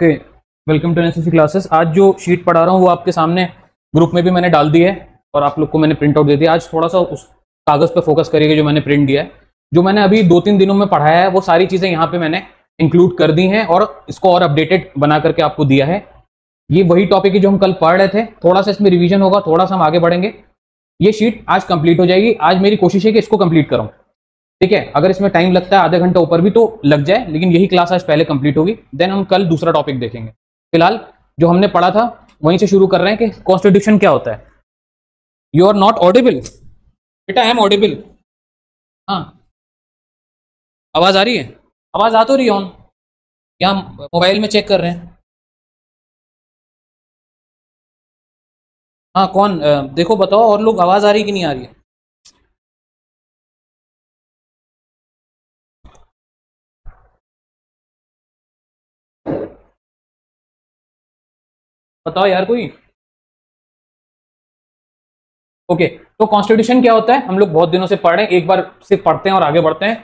Okay, welcome to NSSC classes. आज जो sheet पढ़ा रहा हूँ वो आपके सामने ग्रुप में भी मैंने डाल दी है और आप लोग को मैंने प्रिंट आउट दे दिया। आज थोड़ा सा उस कागज़ पे फोकस करिएगा जो मैंने प्रिंट दिया है। जो मैंने अभी 2-3 दिनों में पढ़ाया है वो सारी चीज़ें यहाँ पे मैंने इंक्लूड कर दी हैं और इसको और अपडेटेड बना करके आपको दिया है। ये वही टॉपिक है जो हम कल पढ़ रहे थे, थोड़ा सा इसमें रिविजन होगा, थोड़ा सा हम आगे बढ़ेंगे। ये शीट आज कंप्लीट हो जाएगी। आज मेरी कोशिश है कि इसको कंप्लीट कराऊं, ठीक है। अगर इसमें टाइम लगता है आधा घंटा ऊपर भी तो लग जाए, लेकिन यही क्लास आज पहले कंप्लीट होगी, देन हम कल दूसरा टॉपिक देखेंगे। फिलहाल जो हमने पढ़ा था वहीं से शुरू कर रहे हैं कि कॉन्स्टिट्यूशन क्या होता है। यू आर नॉट ऑडिबल बेटा, आई एम ऑडिबल। हाँ, आवाज आ रही है? आवाज आ तो रही है ऑन, या मोबाइल में चेक कर रहे हैं? हाँ, कौन देखो बताओ, और लोग आवाज आ रही कि नहीं आ रही है? बताओ यार कोई। ओके, तो कॉन्स्टिट्यूशन क्या होता है हम लोग बहुत दिनों से पढ़ रहे हैं, एक बार सिर्फ पढ़ते हैं और आगे बढ़ते हैं।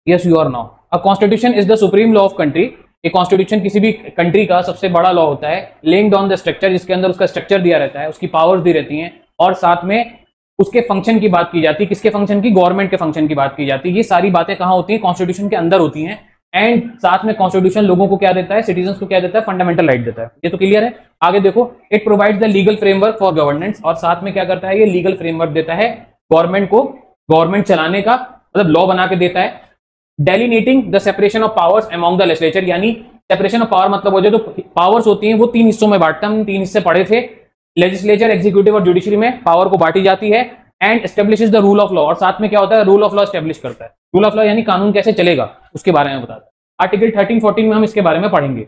Yes you are now a constitution is the supreme law of country. एक कॉन्स्टिट्यूशन किसी भी कंट्री का सबसे बड़ा लॉ होता है, लेइंग डाउन द स्ट्रक्चर, जिसके अंदर उसका स्ट्रक्चर दिया रहता है, उसकी पावर्स दी रहती हैं और साथ में उसके फंक्शन की बात की जाती है। किसके फंक्शन की? गवर्नमेंट के फंक्शन की बात की जाती है। ये सारी बातें कहाँ होती हैं? कॉन्स्टिट्यूशन के अंदर होती हैं। एंड साथ में कॉन्स्टिट्यूशन लोगों को क्या देता है? सिटीजन्स को क्या देता है? फंडामेंटल राइट देता है। ये तो क्लियर है। आगे देखो, it provides the legal framework for governance, और साथ में क्या करता है? ये लीगल फ्रेमवर्क देता है गवर्नमेंट को, गवर्नमेंट चलाने का, मतलब लॉ बना के देता है। Delineating the separation of powers among the legislature, यानी सेपरेशन ऑफ पावर मतलब हो जाए, जो पावर्स होती हैं वो 3 हिस्सों में बांटता है। हम 3 हिस्से पढ़े थे, लेजिस्लेचर, एग्जीक्यूटिव और जुडिशरी में पावर को बांटी जाती है। And establishes the rule of law, और साथ में क्या होता है? रूल ऑफ लॉ एस्टेब्लिश करता है। रूल ऑफ लॉ यानी कानून कैसे चलेगा उसके बारे में बताता है। आर्टिकल 13-14 में हम इसके बारे में पढ़ेंगे।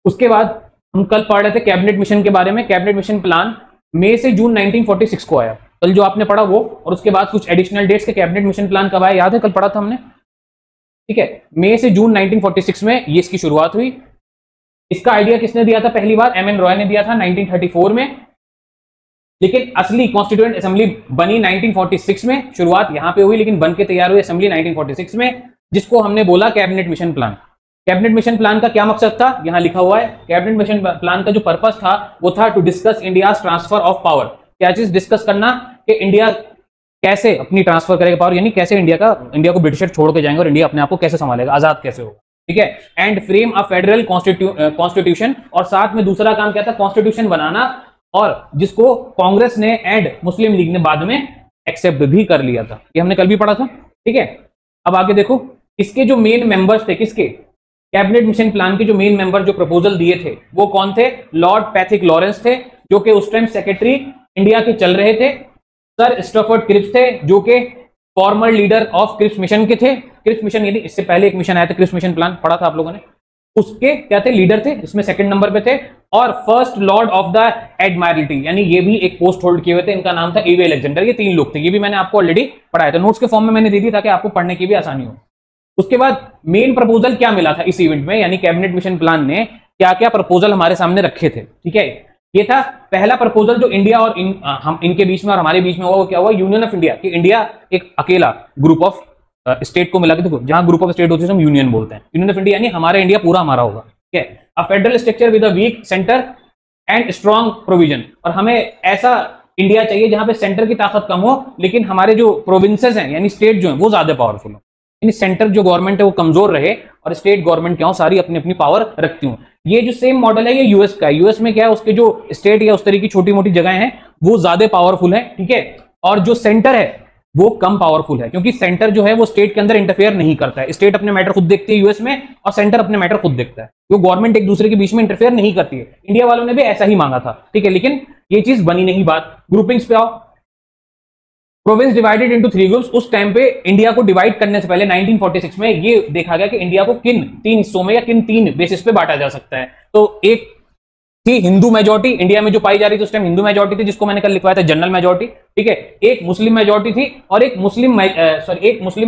उसके बाद हम कल पढ़ रहे थे कैबिनेट मिशन के बारे में। कैबिनेट मिशन प्लान मई से जून 1946 को आया, कल जो आपने पढ़ा वो, और उसके बाद कुछ एडिशनल डेट्स के कैबिनेट मिशन प्लान कब आया याद है? कल पढ़ा था हमने, ठीक है। मई से जून 1946 में ये इसकी शुरुआत हुई। इसका आइडिया किसने दिया था? पहली बार एम एन रॉय ने दिया था 1934 में, लेकिन असली कॉन्स्टिट्यूएंट असेंबली बनी 1946 में। शुरुआत यहां पे हुई, लेकिन बन के तैयार हुई असेंबली 1946 में, जिसको हमने बोला cabinet mission plan. Cabinet mission plan का क्या मकसद था? यहां लिखा हुआ है। कैबिनेट मिशन प्लान का जो पर्पस था वो था to discuss India transfer of power. क्या चीज डिस्कस करना? कि इंडिया कैसे अपनी ट्रांसफर करेगा पावर, यानी कैसे इंडिया को ब्रिटिशर छोड़ के जाएंगे और इंडिया अपने आप को कैसे संभालेगा, आजाद कैसे होगा, ठीक है। And frame a federal constitution, और साथ में दूसरा काम क्या था? कॉन्स्टिट्यूशन बनाना, और जिसको कांग्रेस ने एंड मुस्लिम लीग ने बाद में एक्सेप्ट भी कर लिया था। ये हमने कल भी पढ़ा था, ठीक है। अब आगे देखो, इसके जो मेन मेंबर्स थे, किसके? कैबिनेट मिशन प्लान के जो मेन मेंबर जो प्रपोजल दिए थे वो कौन थे? लॉर्ड पैथिक लॉरेंस थे, जो कि उस टाइम सेक्रेटरी इंडिया के चल रहे थे। सर स्टफर्ड क्रिप्स थे, जो कि former leader of Cripps mission के थे। क्रिप्स मिशन यानी इससे पहले एक मिशन आया था, क्रिप्स मिशन प्लान पढ़ा था आप लोगों ने, उसके क्या थे? लीडर थे, इसमें सेकंड नंबर पे थे। और फर्स्ट लॉर्ड ऑफ द एडमायरल्टी, यानी ये भी एक पोस्ट होल्ड किए हुए थे, इनका नाम था ए वी अलेक्जेंडर। ये 3 लोग थे, ये भी मैंने आपको ऑलरेडी पढ़ाया था, नोट्स के फॉर्म में मैंने दे दी ताकि आपको पढ़ने की भी आसानी हो। उसके बाद मेन प्रपोजल क्या मिला था इस इवेंट में, यानी कैबिनेट मिशन प्लान ने क्या क्या प्रपोजल हमारे सामने रखे थे, ठीक है। ये था पहला प्रपोजल जो इंडिया और हम इनके बीच में और हमारे बीच में हुआ, वो क्या हुआ? यूनियन ऑफ इंडिया, कि इंडिया एक अकेला ग्रुप ऑफ स्टेट को मिला के, देखो जहां ग्रुप ऑफ स्टेट होती है हम यूनियन बोलते हैं, यूनियन ऑफ इंडिया यानी हमारा इंडिया पूरा हमारा होगा, ठीक है। A federal structure with a weak centre and strong provision, और हमें ऐसा इंडिया चाहिए जहां पे सेंटर की ताकत कम हो, लेकिन हमारे जो प्रोविंसेस हैं यानी स्टेट जो है वो ज्यादा पावरफुल हो, यानी सेंटर जो गवर्नमेंट है वो कमजोर रहे और स्टेट गवर्नमेंट क्या हो, सारी अपनी अपनी पावर रखती हूँ। ये जो सेम मॉडल है ये यूएस का है। यूएस में क्या है? उसके जो स्टेट या उस तरह की छोटी मोटी जगह हैं वो ज्यादा पावरफुल है, ठीक है, और जो सेंटर है वो कम पावरफुल है, क्योंकि सेंटर जो है वो स्टेट के अंदर इंटरफेयर नहीं करता है। स्टेट अपने मैटर खुद देखती है यूएस में, और सेंटर अपने मैटर खुद देखता है, वो गवर्नमेंट एक दूसरे के बीच में इंटरफेयर नहीं करती है। इंडिया वालों ने भी ऐसा ही मांगा था, ठीक है, लेकिन ये चीज बनी नहीं। बात ग्रुपिंग्स पे आओ। Province divided into 3 groups. उस टाइम पे इंडिया को डिवाइड करने से पहले 1946 में ये देखा गया कि इंडिया को किन 3 हिस्सों में या किन 3 बेसिस पे बांटा जा सकता है। तो एक थी हिंदू मेजोरिटी, इंडिया में जो पाई जा रही थी उस टाइम हिंदू मेजोरिटी थी, जिसको मैंने कल लिखवाया था जनरल मेजोरिटी, ठीक है। एक मुस्लिम मेजोरिटी थी, और एक मुस्लिम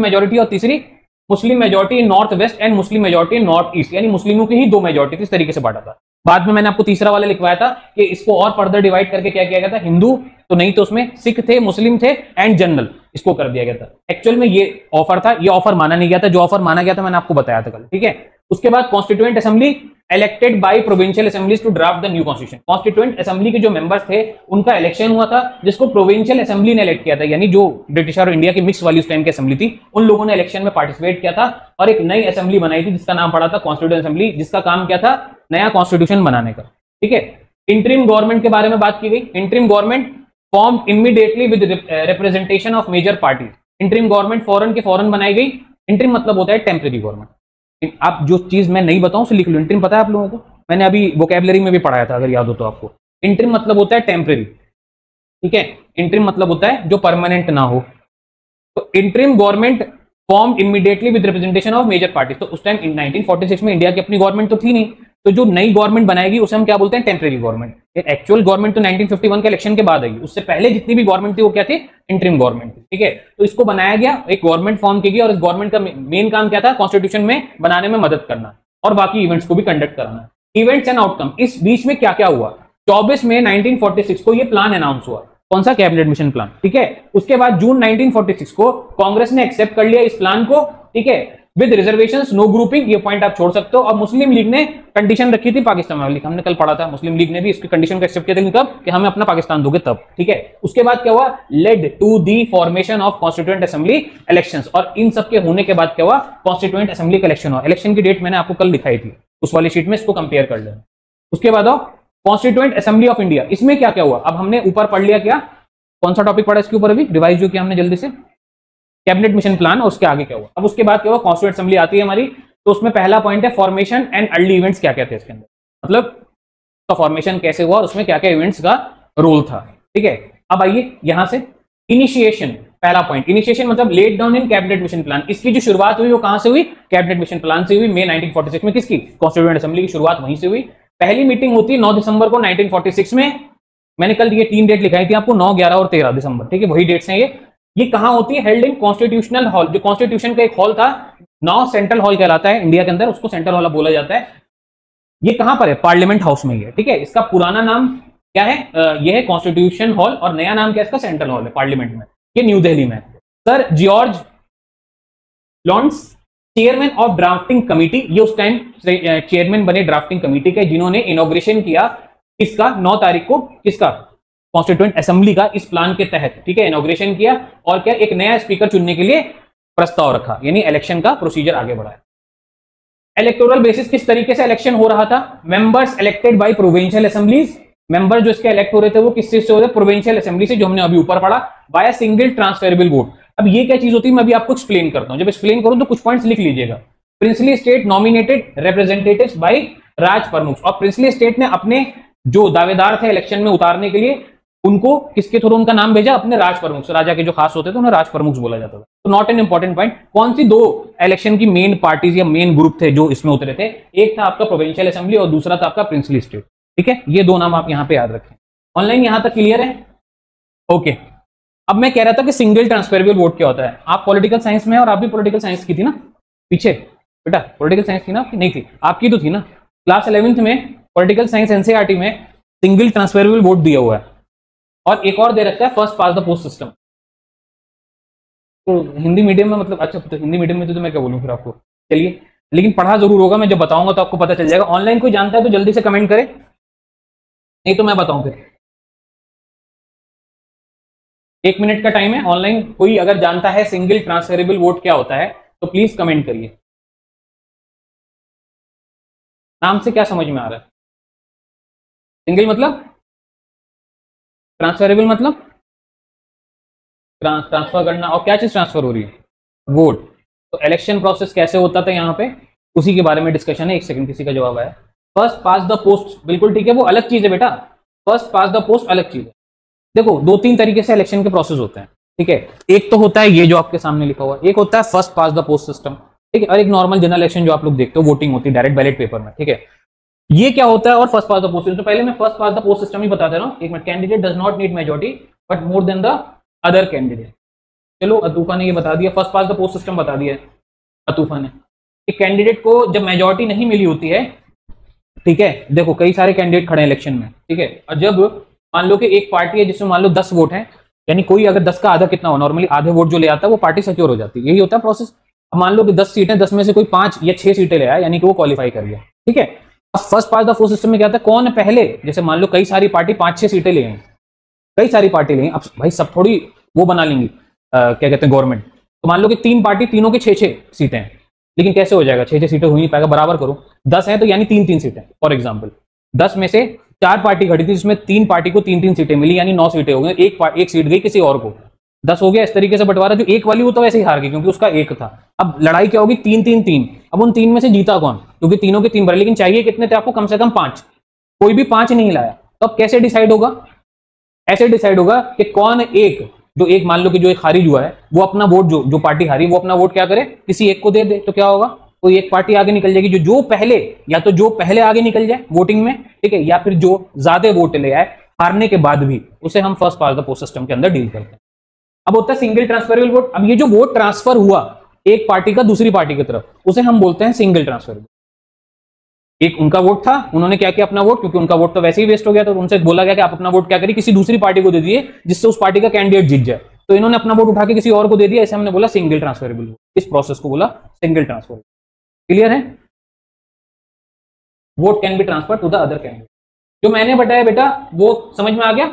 मेजोरिटी, और तीसरी Muslim majority in north west and Muslim majority in north east, यानी मुस्लिमों की ही 2 मेजोरिटी थी, इस तरीके से बांटा था। बाद में मैंने आपको तीसरा वाला लिखवाया था कि इसको और फर्दर डिवाइड करके क्या किया गया था? हिंदू तो नहीं, तो उसमें सिख थे, मुस्लिम थे एंड जनरल, इसको कर दिया गया था। एक्चुअल में ये ऑफर था, ये ऑफर माना नहीं गया था, जो ऑफर माना गया था मैंने आपको बताया था कल, ठीक है। उसके बाद constituent assembly elected by provincial assemblies to draft the new constitution. Constituent assembly के जो मेंबर्स थे उनका इलेक्शन हुआ था, जिसको प्रोविंशियल असेंबली ने इलेक्ट किया था, यानी जो ब्रिटिश और इंडिया की मिक्स वाली उस टाइम की असेंबली थी, उन लोगों ने इलेक्शन में पार्टिसिपेट किया था और एक नई असेंबली बनाई थी जिसका नाम पड़ा था कॉन्स्टिट्यूएंट असेंबली, जिसका काम क्या था, नया कॉन्स्टिट्यूशन बनाने का, ठीक है। इंटरिम गवर्नमेंट के बारे में बात की गई। Interim government form immediately with representation of major parties. Interim government फौरन के फौरन बनाई गई। इंटरिम मतलब होता है टेम्परेरी गवर्नमेंट। आप जो चीज मैं नहीं बताऊं उसे लिख लो। इंटरिम पता है आप लोगों को, मैंने अभी वोकैबुलरी में भी पढ़ाया था अगर याद हो तो आपको। इंटरिम मतलब होता है टेम्परेरी, ठीक है। इंटरिम मतलब होता है जो परमानेंट ना हो। तो interim government form immediately with representation of major parties. तो उस टाइम 1946 में इंडिया की अपनी गवर्नमेंट तो थी नहीं, तो जो नई गवर्नमेंट बनाएगी उसे हम क्या बोलते हैं, टेम्परेरी गवर्नमेंट। एक्चुअल गवर्नमेंट तो 1951 के इलेक्शन के बाद आएगी, उससे पहले जितनी भी गवर्नमेंट थी वो क्या थी, इंटरिम गवर्नमेंट थी, ठीक है। तो इसको बनाया गया, एक गवर्नमेंट फॉर्म की गई और इस गवर्नमेंट का मेन काम क्या था, कॉन्स्टिट्यूशन में बनाने में मदद करना और बाकी इवेंट्स को भी कंडक्ट कराना। इवेंट्स एंड आउटकम, इस बीच में क्या क्या हुआ। 24 मई 1946 को ये प्लान अनाउंस हुआ, कौन सा, कैबिनेट मिशन प्लान, ठीक है। उसके बाद जून 1946 को कांग्रेस ने एक्सेप्ट कर लिया इस प्लान को, ठीक है, विद रिजर्वेशंस, नो ग्रुपिंग, ये पॉइंट आप छोड़ सकते हो। और मुस्लिम लीग ने कंडीशन रखी थी पाकिस्तान वाली, हमने कल पढ़ा था, मुस्लिम लीग ने भी इसकी कंडीशन को एक्सेप्ट किया था, कब, कि हमें अपना पाकिस्तान दोगे तब, ठीक है। उसके बाद क्या हुआ, led to the formation of constituent assembly elections. और इन सब के होने के बाद क्या हुआ, कॉन्स्टिट्यूएंट असेंबली का इलेक्शन हुआ। इलेक्शन की डेट मैंने आपको कल दिखाई थी उस वाली शीट में, इसको कंपेयर कर लेना। उसके बाद कॉन्स्टिट्यूएंट असेंबली ऑफ इंडिया, इसमें क्या क्या हुआ। अब हमने ऊपर पढ़ लिया, क्या, कौन सा टॉपिक पढ़ा इसके ऊपर अभी रिवाइज जो किया हमने जल्दी से, कैबिनेट मिशन प्लान, और उसके आगे क्या हुआ। अब उसके बाद क्या हुआ, कॉन्स्टिट्यूएंट असेंबली आती है हमारी, तो उसमें पहला पॉइंट है फॉर्मेशन एंड अर्ली इवेंट्स, क्या क्या थे इसके अंदर, मतलब तो फॉर्मेशन कैसे हुआ, उसमें क्या क्या इवेंट्स का रोल था, ठीक है। अब आइए यहां से इनिशिएशन, पहला पॉइंट इनिशिएशन मतलब laid down in cabinet mission plan. इसकी जो शुरुआत हुई वो कहां से हुई, कैबिनेट मिशन प्लान से हुई, मई 1946 में। किसकी, कॉन्स्टिट्यूएंट असेंबली की शुरुआत वहीं से हुई। पहली मीटिंग होती है 9 दिसंबर को 1946 में। मैंने कल ये 3 डेट लिखाई थी आपको, 9, 11 और 13 दिसंबर, ठीक है, वही डेट्स हैं ये कहां होती है, हेल्ड इन कॉन्स्टिट्यूशनल हॉल। जो कॉन्स्टिट्यूशन का एक हॉल था, नाउ सेंट्रल हॉल कहलाता है इंडिया के अंदर, उसको सेंट्रल हॉल बोला जाता है। ये कहां पर है, पार्लियामेंट हाउस में ही है, ठीक है। इसका पुराना नाम क्या है, यह है कॉन्स्टिट्यूशन हॉल, और नया नाम क्या है इसका, सेंट्रल हॉल है, पार्लियामेंट में, ये न्यू दिल्ली में। Sir George Lawns, chairman of drafting committee, ये उस टाइम चेयरमैन बने ड्राफ्टिंग कमिटी के, जिन्होंने इनॉग्रेशन किया किसका, 9 तारीख को, किसका, कॉन्स्टिट्यूएंट असेंबली का, इस प्लान के तहत, ठीक है, इनॉग्रेशन किया। और क्या, एक नया स्पीकर चुनने के लिए प्रस्ताव रखा, यानी इलेक्शन का प्रोसीजर आगे बढ़ाया। इलेक्टोरल बेसिस, किस तरीके से इलेक्शन हो रहा था, members elected by provincial assemblies, member जो इसके इलेक्ट हो रहे थे वो किस चीज से हो रहे थे, प्रोविंशियल असेंबली से, जो हमने अभी ऊपर पढ़ा, बाय सिंगल ट्रांसफरेबल वोट। अब ये क्या चीज होती है, मैं अभी आपको एक्सप्लेन करता हूं, जब एक्सप्लेन करूं तो कुछ पॉइंट्स लिख लीजिएगा। Princely state nominated representatives by Raj Pramukh, और प्रिंसली स्टेट ने अपने जो दावेदार थे इलेक्शन में उतारने के लिए, उनको किसके थ्रू उनका नाम भेजा, अपने राज प्रमुख से। राजा के जो खास होते थे उन्हें राज प्रमुख बोला जाता था। तो नॉट एन इंपॉर्टेंट पॉइंट। कौन सी 2 इलेक्शन की मेन पार्टीज या मेन ग्रुप थे जो इसमें उतरे थे, एक था आपका प्रोविंशियल असेंबली और दूसरा था आपका प्रिंसली स्टेट, ठीक है। ये 2 नाम आप यहां पे याद रखें। ऑनलाइन यहां तक क्लियर है, ओके। अब मैं कह रहा था कि सिंगल ट्रांसफरेबल वोट क्या होता है। आप पॉलिटिकल साइंस में, और आप भी पॉलिटिकल साइंस की थी ना पीछे, बेटा पॉलिटिकल साइंस थी ना आपकी, नहीं थी, आपकी तो थी ना, क्लास 11th में पॉलिटिकल साइंस एनसीईआरटी में सिंगल ट्रांसफरेबल वोट दिया हुआ है। और एक और दे रखा है first past the post system. तो हिंदी मीडियम में, मतलब अच्छा, तो हिंदी मीडियम में तो मैं क्या बोलूं फिर आपको, चलिए, लेकिन पढ़ा जरूर होगा, मैं जब बताऊंगा तो आपको पता चल जाएगा। ऑनलाइन कोई जानता है तो जल्दी से कमेंट करे, नहीं तो मैं बताऊं फिर। 1 मिनट का टाइम है। ऑनलाइन कोई अगर जानता है सिंगल ट्रांसफरेबल वोट क्या होता है तो प्लीज कमेंट करिए। नाम से क्या समझ में आ रहा है, सिंगल मतलब, ट्रांसफरेबल मतलब ट्रांसफर करना, और क्या चीज ट्रांसफर हो रही है, वोट। तो इलेक्शन प्रोसेस कैसे होता था यहाँ पे, उसी के बारे में डिस्कशन है। 1 सेकंड, किसी का जवाब आया। फर्स्ट पास द पोस्ट, बिल्कुल ठीक है, वो अलग चीज है बेटा, फर्स्ट पास द पोस्ट अलग चीज है। देखो 2-3 तरीके से इलेक्शन के प्रोसेस होते हैं, ठीक है। एक तो होता है ये जो आपके सामने लिखा हुआ, एक होता है first past the post system, ठीक है, और एक नॉर्मल जनरल इलेक्शन जो आप लोग देखते हो, वोटिंग होती है डायरेक्ट बैलेट पेपर में, ठीक है। ये क्या होता है, और first past the post system. तो पहले मैं first past the post system ही बता दे रहा हूँ, एक minute. Candidate does not need majority but more than the other candidate. चलो अतूफा ने ये बता दिया, first past the post system बता दिया अतूफा ने। एक कैंडिडेट को जब मेजॉरिटी नहीं मिली होती है, ठीक है, देखो कई सारे कैंडिडेट खड़े हैं इलेक्शन में, ठीक है, और जब मान लो कि एक पार्टी है जिसमें मान लो 10 वोट हैं, यानी कोई अगर 10 का आधा कितना हो, नॉर्मली आधे वोट जो ले आता है वो पार्टी सिक्योर हो जाती है, यही होता है प्रोसेस। अब मान लो कि 10 सीटें, 10 में से कोई 5 या 6 सीटें ले आया, यानी कि वो क्वालिफाई कर गया, ठीक है। अब first past the post system में क्या था, कौन पहले, जैसे मान लो कई सारी पार्टी 5-6 सीटें ले आई, कई सारी पार्टी ले, अब भाई सब थोड़ी वो बना लेंगी क्या कहते हैं गवर्नमेंट, तो मान लो कि 3 पार्टी, तीनों की 6-6 सीटें हैं, लेकिन कैसे हो जाएगा, 6-6 सीटें हो नहीं पाएगा, बराबर करो, 10 है तो यानी 3-3 सीटें, फॉर एग्जाम्पल 10 में से 4 पार्टी खड़ी थी, जिसमें 3 पार्टी को 3-3 सीटें मिली, यानी 9 सीटें हो गई, एक सीट गई किसी और को, 10 हो गया। इस तरीके से बंटवारा, जो एक वाली वो तो वैसे ही हार गई क्योंकि उसका एक था। अब लड़ाई क्या होगी, 3-3-3, अब उन 3 में से जीता कौन, क्योंकि तीनों के 3 भरे, लेकिन चाहिए कितने थे आपको, कम से कम 5, कोई भी 5 नहीं लाया, तो अब कैसे डिसाइड होगा, ऐसे डिसाइड होगा कि कौन एक, जो एक मान लो कि जो एक खारिज हुआ है, वो अपना वोट, जो पार्टी हारी वो अपना वोट क्या करे, किसी एक को दे दे, तो क्या होगा, कोई एक पार्टी आगे निकल जाएगी, जो पहले, या तो जो पहले आगे निकल जाए वोटिंग में, ठीक है, या फिर जो ज्यादा वोट ले आए हारने के बाद भी, उसे हम first past the post system के अंदर डील करते हैं। अब होता है सिंगल ट्रांसफरेबल वोट। अब ये जो वोट ट्रांसफर हुआ एक पार्टी का दूसरी पार्टी की तरफ, उसे हम बोलते हैं सिंगल ट्रांसफरेबल। एक उनका वोट था, उन्होंने क्या किया, अपना वोट, क्योंकि उनका वोट तो वैसे ही वेस्ट हो गया, तो उनसे बोला गया कि आप अपना वोट क्या करिए, किसी दूसरी पार्टी को दे दिए जिससे उस पार्टी का कैंडिडेट जीत जाए, तो इन्होंने अपना वोट उठा के किसी और को दे दिया, ऐसे हमने बोला सिंगल ट्रांसफरेबल वोट। इस प्रोसेस को बोला सिंगल ट्रांसफरेबल। क्लियर है, vote can be transfer to the other candidate. जो मैंने बताया बेटा वो समझ में आ गया,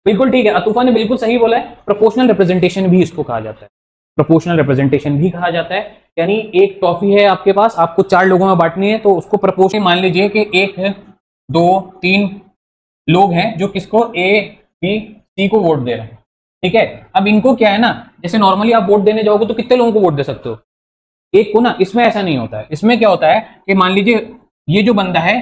बिल्कुल ठीक है, अतुफा ने बिल्कुल सही बोला है। प्रोपोर्शनल रिप्रेजेंटेशन भी इसको कहा जाता है, प्रोपोर्शनल रिप्रेजेंटेशन भी कहा जाता है, यानी एक टॉफी है आपके पास, आपको 4 लोगों में बांटनी है, तो उसको प्रोपोर्शनल मान लीजिए कि 1, 2, 3 लोग हैं जो किसको, ए बी सी को वोट दे रहे हैं, ठीक है। अब इनको क्या है ना, जैसे नॉर्मली आप वोट देने जाओगे तो कितने लोगों को वोट दे सकते हो, एक को ना, इसमें ऐसा नहीं होता है। इसमें क्या होता है कि मान लीजिए ये जो बंदा है,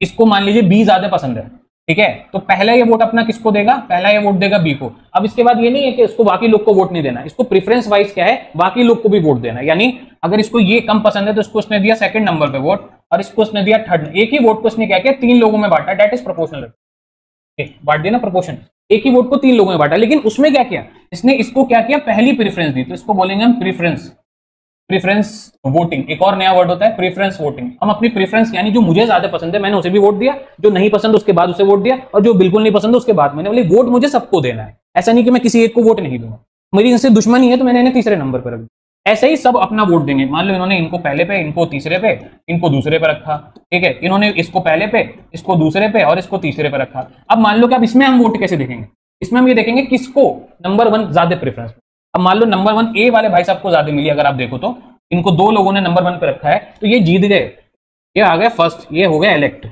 इसको मान लीजिए बी ज्यादा पसंद है, ठीक है, तो पहला ये वोट अपना किसको देगा, पहला ये वोट देगा बी को। अब इसके बाद ये नहीं है कि इसको बाकी लोग को वोट नहीं देना, इसको प्रेफरेंस वाइज क्या है, बाकी लोग को भी वोट देना, यानी अगर इसको ये कम पसंद है तो इसको उसने दिया सेकंड नंबर पे वोट, और इसको उसने दिया थर्ड। एक ही वोट को इसने क्या किया, 3 लोगों में बांटा, दैट इज प्रोपोर्शनल, बांट दिया ना प्रोपोर्शन, एक ही वोट को 3 लोगों में बांटा। लेकिन उसमें क्या किया इसने, इसको क्या किया, पहली प्रेफरेंस दी, तो इसको बोलेंगे हम प्रेफरेंस वोटिंग। एक और नया वर्ड होता है प्रेफरेंस वोटिंग। हम अपनी प्रेफरेंस, यानी जो मुझे ज्यादा पसंद है मैंने उसे भी वोट दिया, जो नहीं पसंद उसके बाद उसे वोट दिया, और जो बिल्कुल नहीं पसंद उसके बाद मैंने बोले वोट मुझे सबको देना है। ऐसा नहीं कि मैं किसी एक को वोट नहीं दूंगा, मेरी इनसे दुश्मनी है तो मैंने इन्हें तीसरे नंबर पर रख दिया। ऐसे ही सब अपना वोट देंगे। मान लो इन्होंने इनको पहले पे, इनको तीसरे पे, इनको दूसरे पे रखा, ठीक है, इन्होंने इसको पहले पे, इसको दूसरे पे और इसको तीसरे पे रखा। अब मान लो कि अब इसमें हम वोट कैसे देखेंगे, इसमें हम ये देखेंगे किसको नंबर 1 ज्यादा प्रेफरेंस। अब मान लो नंबर 1 ए वाले भाई साहब को ज्यादा मिली, अगर आप देखो तो इनको 2 लोगों ने नंबर 1 पे रखा है, तो ये जीत गए, ये आ गए फर्स्ट, ये हो गए इलेक्ट,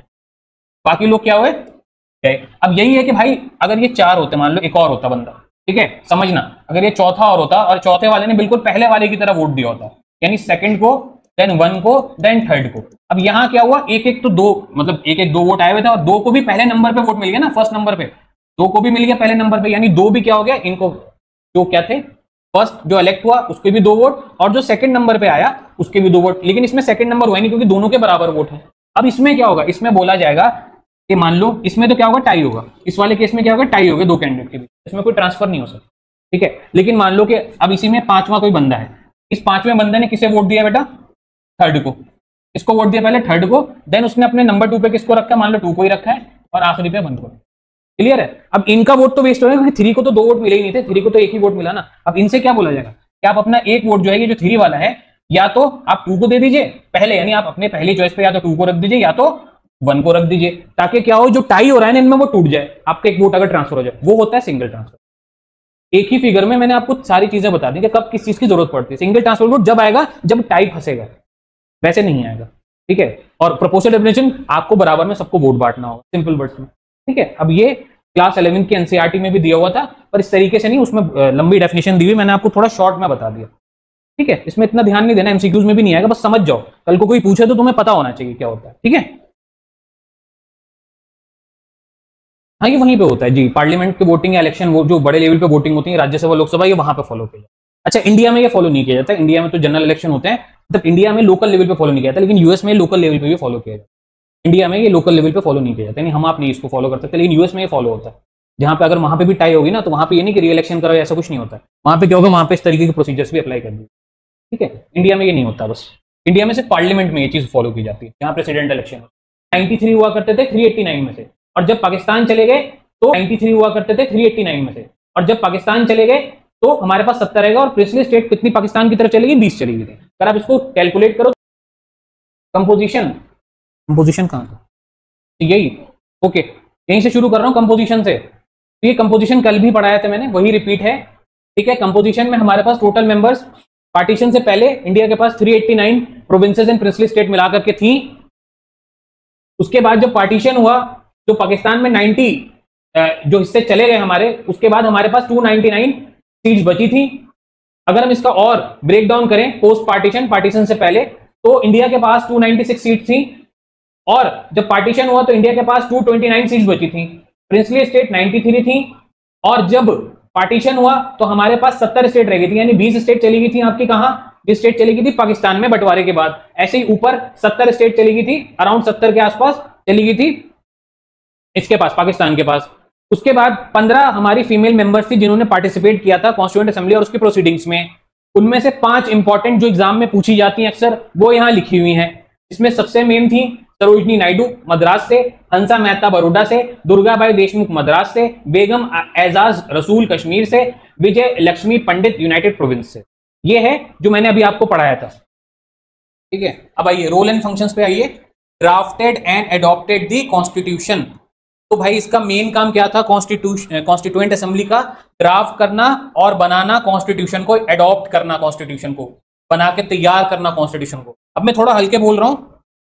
बाकी लोग क्या हुए गए। अब यही है कि भाई अगर ये 4 होते, मान लो एक और होता बंदा, ठीक है, समझना, अगर ये चौथा और होता और चौथे वाले ने बिल्कुल पहले वाले की तरह वोट दिया होता, यानी सेकंड को, देन 1 को, देन थर्ड को। अब यहां क्या हुआ, एक एक तो 2, मतलब एक एक 2 वोट आए हुए थे, और 2 को भी पहले नंबर पे वोट मिल गया ना, फर्स्ट नंबर पे 2 को भी मिल गया पहले नंबर पे, यानी 2 भी क्या हो गया, इनको जो क्या थे फर्स्ट जो इलेक्ट हुआ उसके भी 2 वोट, और जो सेकंड नंबर पे आया उसके भी 2 वोट। लेकिन इसमें सेकंड नंबर हुआ नहीं क्योंकि दोनों के बराबर वोट है। अब इसमें क्या होगा, इसमें बोला जाएगा कि मान लो इसमें तो क्या होगा, टाई होगा, इस वाले केस में क्या होगा, टाई होगा 2 कैंडिडेट के बीच, इसमें कोई ट्रांसफर नहीं हो सकता, ठीक है। लेकिन मान लो कि अब इसी में 5वां कोई बंदा है, इस 5वें बंदे ने किसे वोट दिया बेटा, थर्ड को, इसको वोट दिया पहले थर्ड को, देन उसने अपने नंबर 2 पे किसको रखा, मान लो 2 को ही रखा है, और आखिरी पे 1 को। क्लियर है। अब इनका वोट तो वेस्ट हो गया, 3 को तो 2 वोट मिले ही नहीं थे, 3 को तो एक ही वोट मिला ना। अब इनसे क्या बोला जाएगा कि आप अपना एक वोट जो है, ये जो 3 वाला है, या तो आप 2 को दे दीजिए पहले, यानी आप अपने पहली चॉइस पे या तो 2 को रख दीजिए या तो 1 को रख दीजिए, ताकि क्या हो, जो टाई हो रहा है ना इनमें वो टूट जाए, आपका एक वोट अगर ट्रांसफर हो जाए, वो होता है सिंगल ट्रांसफर। एक ही फिगर में मैंने आपको सारी चीजें बता दी कि कब किस चीज की जरूरत पड़ती है। सिंगल ट्रांसफर वोट जब आएगा जब टाई फंसेगा, वैसे नहीं आएगा, ठीक है। और प्रोपोर्शनल रिप्रेजेंटेशन आपको बराबर में सबको वोट बांटना होगा, सिंपल वर्ड्स में, ठीक है। अब ये क्लास 11 के एनसीईआरटी में भी दिया हुआ था, पर इस तरीके से नहीं, उसमें लंबी डेफिनेशन दी हुई, मैंने आपको थोड़ा शॉर्ट में बता दिया, ठीक है। इसमें इतना ध्यान नहीं देना, एमसीक्यूज में भी नहीं आएगा, बस समझ जाओ, कल को कोई पूछे तो तुम्हें पता होना चाहिए क्या होता है, ठीक है। हाँ ये वहीं पे होता है जी, पार्लियामेंट के वोटिंग या इलेक्शन, वो जो बड़े लेवल पे वोटिंग होती है राज्यसभा लोकसभा, ये वहां पे फॉलो किया जाता है। अच्छा इंडिया में ये फॉलो नहीं किया जाता, इंडिया में तो जनरल इलेक्शन होते हैं, मतलब इंडिया में लोकल लेवल पे फॉलो नहीं किया जाता, लेकिन यूएस में लोकल लेवल पे भी फॉलो किया जाता है। इंडिया में ये लोकल लेवल पे फॉलो नहीं किया जाता, यानी हम आप नहीं इसको फॉलो कर सकते, लेकिन यूएस में ये फॉलो होता है। जहां पे अगर वहां पे भी टाई होगी ना, तो वहां पे ये नहीं कि री इलेक्शन करो, ऐसा कुछ नहीं होता है। वहां पे क्या होगा, वहां पे इस तरीके के प्रोसीजर्स भी अप्लाई कर दिए, ठीक है। इंडिया में ये नहीं होता, बस इंडिया में सिर्फ पार्लियामेंट में ये चीज फॉलो की जाती है, जहां प्रेसिडेंट इलेक्शन 93 हुआ करते थे 389 में से, और जब पाकिस्तान चले गए तो 93 हुआ करते थे 389 में से, और जब पाकिस्तान चले गए तो हमारे पास 70 रहेगा, और प्रिंसली स्टेट कितनी पाकिस्तान की तरफ चलेगी, 20 चलेगी थी। अगर आप इसको कैलकुलेट करो, कंपोजिशन कहां था, यही, ओके, यहीं से शुरू कर रहा हूं कंपोजिशन से। तो ये कंपोजिशन कल भी पढ़ाया था मैंने, वही रिपीट है, ठीक है। कंपोजिशन में हमारे पास टोटल मेंबर्स पार्टीशन से पहले इंडिया के पास 389 प्रोविंसेस एंड प्रिंसली स्टेट मिलाकर के थी। उसके बाद जब पार्टीशन हुआ, जो पाकिस्तान में 90 जो हिस्से चले गए हमारे, उसके बाद हमारे पास 299 सीट्स बची थी। अगर हम इसका और ब्रेक डाउन करें पोस्ट पार्टीशन, पार्टीशन से पहले, तो इंडिया के पास 296 सीट थी, और जब पार्टीशन हुआ तो इंडिया के पास 229 सीट्स बची थी। प्रिंसली स्टेट 93 थी, और जब पार्टीशन हुआ तो हमारे पास 70 स्टेट रह गई थी, यानी 20 स्टेट चली गई थी आपकी कहां, 20 स्टेट चली गई थी पाकिस्तान में बंटवारे के बाद। ऐसे ही ऊपर 70 स्टेट चली गई थी, अराउंड 70 के आसपास चली गई थी इसके पास, पाकिस्तान के पास। उसके बाद 15 हमारी फीमेल मेंबर्स थी जिन्होंने पार्टिसिपेट किया था कॉन्स्टिट्यूएंट असेंबली और उसकी प्रोसीडिंग्स में। उनमें से 5 इंपॉर्टेंट जो एग्जाम में पूछी जाती हैं अक्सर, वो यहां लिखी हुई हैं। इसमें सबसे मेन थी सरोजनी नायडू मद्रास से, हंसा मेहता बड़ौदा से, दुर्गाबाई देशमुख मद्रास से, बेगम एजाज रसूल कश्मीर से, विजय लक्ष्मी पंडित यूनाइटेड प्रोविंस से। ये है जो मैंने अभी आपको पढ़ाया था, ठीक है। अब आइए रोल एंड फंक्शंस पे आइए। Drafted and adopted the constitution. तो भाई इसका मेन काम क्या था, कॉन्स्टिट्यूएंट असेंबली का ड्राफ्ट करना और बनाना, कॉन्स्टिट्यूशन को एडॉप्ट करना, कॉन्स्टिट्यूशन को बना के तैयार करना कॉन्स्टिट्यूशन को। अब मैं थोड़ा हल्के बोल रहा हूं,